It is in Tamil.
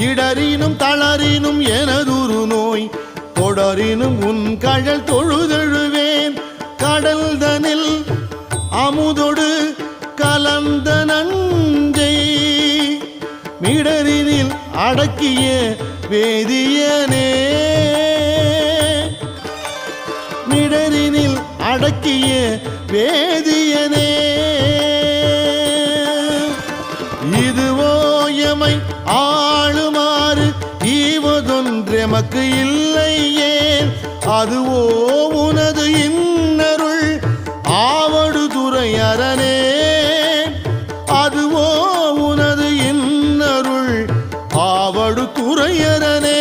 இடரினும் தளரினும் எனதுரு நோய் தொடரினும் உன் கழல் தொழுதழுவேன் கடல் தனில் அமுதொடு கலந்த நஞ்சை மிடரினில் அடக்கிய வேதியனே மிடரினில் அடக்கிய வேதியனே இதுவோ எமை ஆளுமாறு ஈவதொன்றெமக்கு இல்லையேன் அதுவோ உனது இன்னருள் ஆவடு துறையரணே அதுவோ உனது இன்னருள் ஆவடு துறையரணே